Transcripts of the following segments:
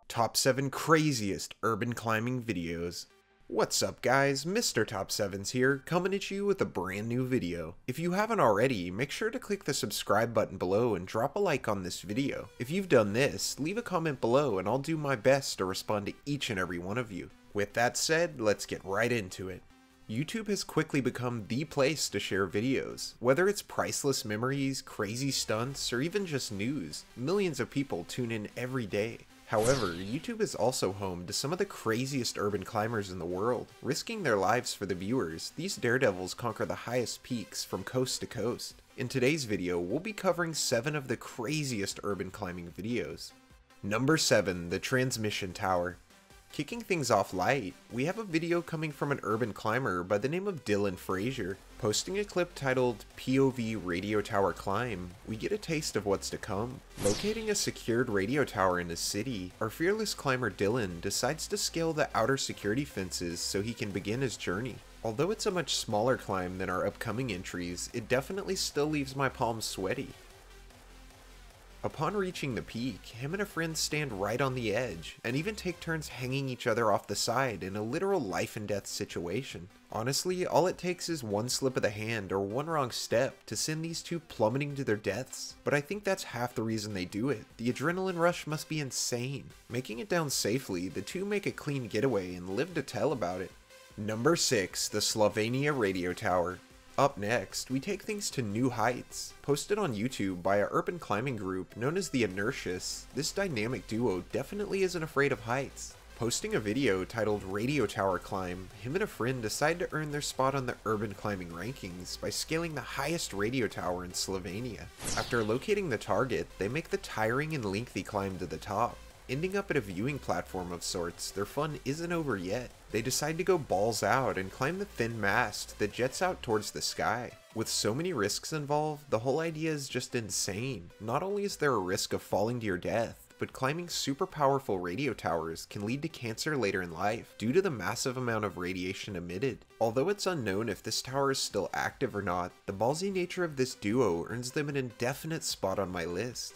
Top 7 craziest urban climbing videos. What's up guys, Mr. Top 7's here, coming at you with a brand new video. If you haven't already, make sure to click the subscribe button below and drop a like on this video. If you've done this, leave a comment below and I'll do my best to respond to each and every one of you. With that said, let's get right into it. YouTube has quickly become the place to share videos. Whether it's priceless memories, crazy stunts, or even just news, millions of people tune in every day. However, YouTube is also home to some of the craziest urban climbers in the world. Risking their lives for the viewers, these daredevils conquer the highest peaks from coast to coast. In today's video, we'll be covering 7 of the craziest urban climbing videos. Number 7, the Transmission Tower. Kicking things off light, we have a video coming from an urban climber by the name of Dylan Frazier. Posting a clip titled POV Radio Tower Climb, we get a taste of what's to come. Locating a secured radio tower in a city, our fearless climber Dylan decides to scale the outer security fences so he can begin his journey. Although it's a much smaller climb than our upcoming entries, it definitely still leaves my palms sweaty. Upon reaching the peak, him and a friend stand right on the edge, and even take turns hanging each other off the side in a literal life and death situation. Honestly, all it takes is one slip of the hand or one wrong step to send these two plummeting to their deaths, but I think that's half the reason they do it. The adrenaline rush must be insane. Making it down safely, the two make a clean getaway and live to tell about it. Number 6, the Slovenia Radio Tower. Up next, we take things to new heights. Posted on YouTube by an urban climbing group known as the Inertious, this dynamic duo definitely isn't afraid of heights. Posting a video titled Radio Tower Climb, him and a friend decide to earn their spot on the urban climbing rankings by scaling the highest radio tower in Slovenia. After locating the target, they make the tiring and lengthy climb to the top. Ending up at a viewing platform of sorts, their fun isn't over yet. They decide to go balls out and climb the thin mast that jets out towards the sky. With so many risks involved, the whole idea is just insane. Not only is there a risk of falling to your death, but climbing super powerful radio towers can lead to cancer later in life due to the massive amount of radiation emitted. Although it's unknown if this tower is still active or not, the ballsy nature of this duo earns them an indefinite spot on my list.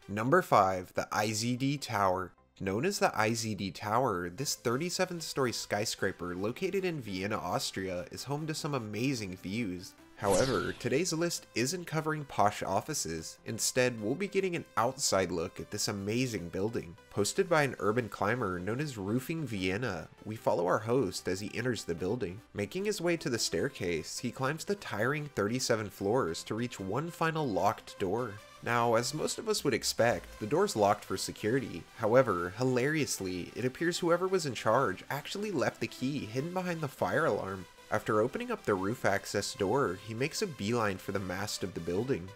Number 5, the IZD Tower. Known as the IZD Tower, this 37-story skyscraper located in Vienna, Austria is home to some amazing views. However, today's list isn't covering posh offices. Instead, we'll be getting an outside look at this amazing building. Posted by an urban climber known as Roofing Vienna, we follow our host as he enters the building. Making his way to the staircase, he climbs the tiring 37 floors to reach one final locked door. Now, as most of us would expect, the door's locked for security. However, hilariously, it appears whoever was in charge actually left the key hidden behind the fire alarm. After opening up the roof access door, he makes a beeline for the mast of the building.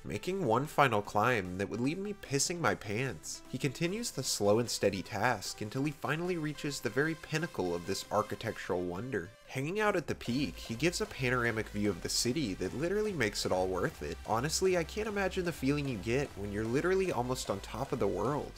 Making one final climb that would leave me pissing my pants, he continues the slow and steady task until he finally reaches the very pinnacle of this architectural wonder. Hanging out at the peak, he gives a panoramic view of the city that literally makes it all worth it. Honestly, I can't imagine the feeling you get when you're literally almost on top of the world.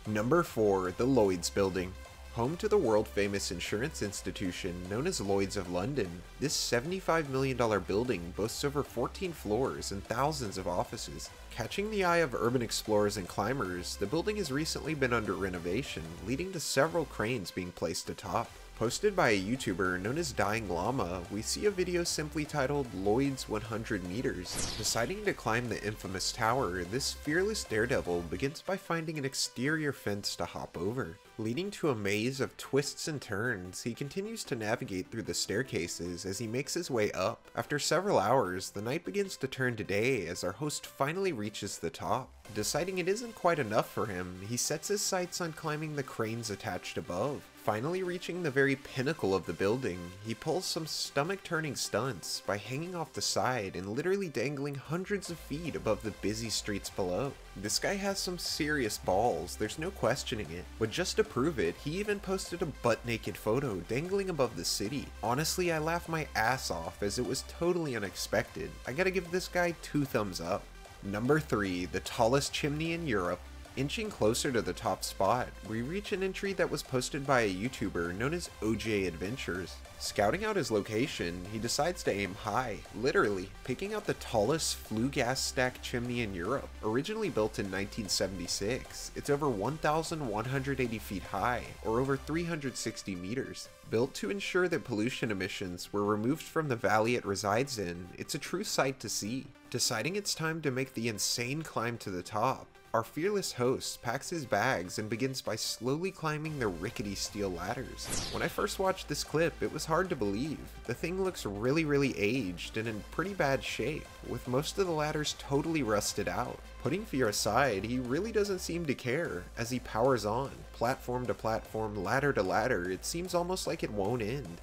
Number 4, the Lloyd's Building. Home to the world-famous insurance institution known as Lloyd's of London, this $75 million building boasts over 14 floors and thousands of offices. Catching the eye of urban explorers and climbers, the building has recently been under renovation, leading to several cranes being placed atop. Posted by a YouTuber known as Dying Llama, we see a video simply titled Lloyd's 100 Meters. Deciding to climb the infamous tower, this fearless daredevil begins by finding an exterior fence to hop over. Leading to a maze of twists and turns, he continues to navigate through the staircases as he makes his way up. After several hours, the night begins to turn to day as our host finally reaches the top. Deciding it isn't quite enough for him, he sets his sights on climbing the cranes attached above. Finally reaching the very pinnacle of the building, he pulls some stomach-turning stunts by hanging off the side and literally dangling hundreds of feet above the busy streets below. This guy has some serious balls, there's no questioning it, but just to prove it, he even posted a butt-naked photo dangling above the city. Honestly, I laughed my ass off as it was totally unexpected. I gotta give this guy 2 thumbs up. Number 3, the tallest chimney in Europe. Inching closer to the top spot, we reach an entry that was posted by a YouTuber known as OJ Adventures. Scouting out his location, he decides to aim high, literally, picking out the tallest flue gas stack chimney in Europe. Originally built in 1976, it's over 1,180 feet high, or over 360 meters. Built to ensure that pollution emissions were removed from the valley it resides in, it's a true sight to see. Deciding it's time to make the insane climb to the top, our fearless host packs his bags and begins by slowly climbing the rickety steel ladders. When I first watched this clip, it was hard to believe. The thing looks really aged and in pretty bad shape, with most of the ladders totally rusted out. Putting fear aside, he really doesn't seem to care. As he powers on, platform to platform, ladder to ladder, it seems almost like it won't end.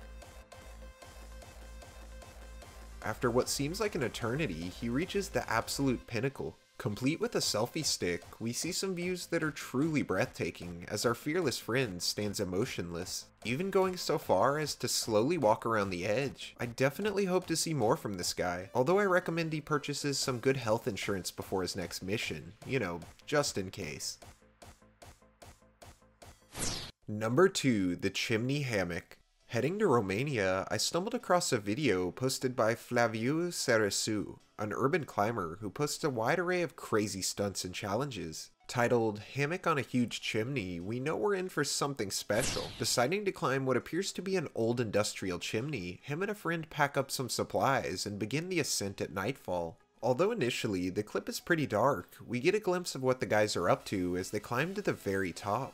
After what seems like an eternity, he reaches the absolute pinnacle. Complete with a selfie stick, we see some views that are truly breathtaking as our fearless friend stands emotionless, even going so far as to slowly walk around the edge. I definitely hope to see more from this guy, although I recommend he purchases some good health insurance before his next mission, you know, just in case. Number 2, the Chimmeny Hammock. Heading to Romania, I stumbled across a video posted by Flaviu Ceresu, an urban climber who posts a wide array of crazy stunts and challenges. Titled Hammock on a Huge Chimney, we know we're in for something special. Deciding to climb what appears to be an old industrial chimney, him and a friend pack up some supplies and begin the ascent at nightfall. Although initially, the clip is pretty dark, we get a glimpse of what the guys are up to as they climb to the very top.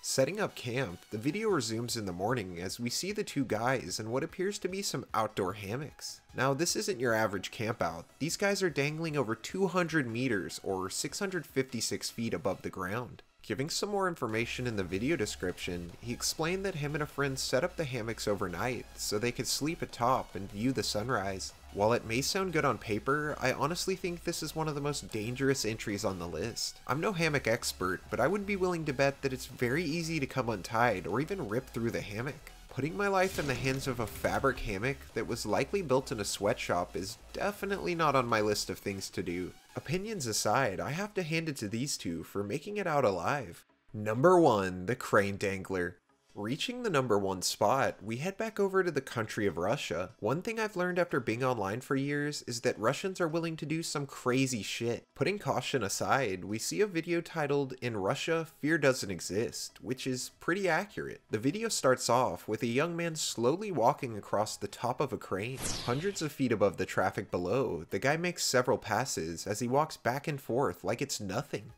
Setting up camp, the video resumes in the morning as we see the two guys in what appears to be some outdoor hammocks. Now, this isn't your average campout. These guys are dangling over 200 meters or 656 feet above the ground. Giving some more information in the video description, he explained that him and a friend set up the hammocks overnight so they could sleep atop and view the sunrise. While it may sound good on paper, I honestly think this is one of the most dangerous entries on the list. I'm no hammock expert, but I would be willing to bet that it's very easy to come untied or even rip through the hammock. Putting my life in the hands of a fabric hammock that was likely built in a sweatshop is definitely not on my list of things to do. Opinions aside, I have to hand it to these two for making it out alive. Number 1, the Crane Dangler. Reaching the number 1 spot, we head back over to the country of Russia. One thing I've learned after being online for years is that Russians are willing to do some crazy shit. Putting caution aside, we see a video titled "In Russia, Fear Doesn't Exist," which is pretty accurate. The video starts off with a young man slowly walking across the top of a crane. Hundreds of feet above the traffic below, the guy makes several passes as he walks back and forth like it's nothing.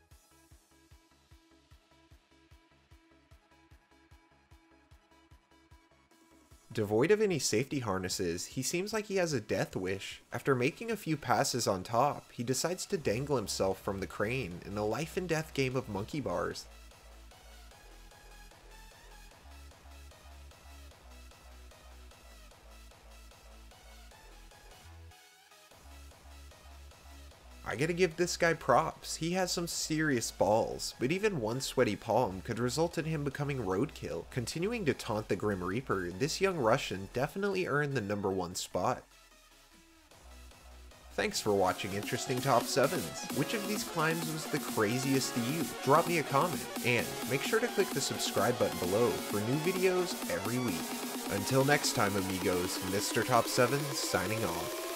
Devoid of any safety harnesses, he seems like he has a death wish. After making a few passes on top, he decides to dangle himself from the crane in a life and death game of monkey bars. I gotta give this guy props, he has some serious balls, but even one sweaty palm could result in him becoming roadkill. Continuing to taunt the Grim Reaper, this young Russian definitely earned the number 1 spot. Thanks for watching Interesting Top 7s. Which of these climbs was the craziest to you? Drop me a comment, and make sure to click the subscribe button below for new videos every week. Until next time amigos, Mr. Top 7 signing off.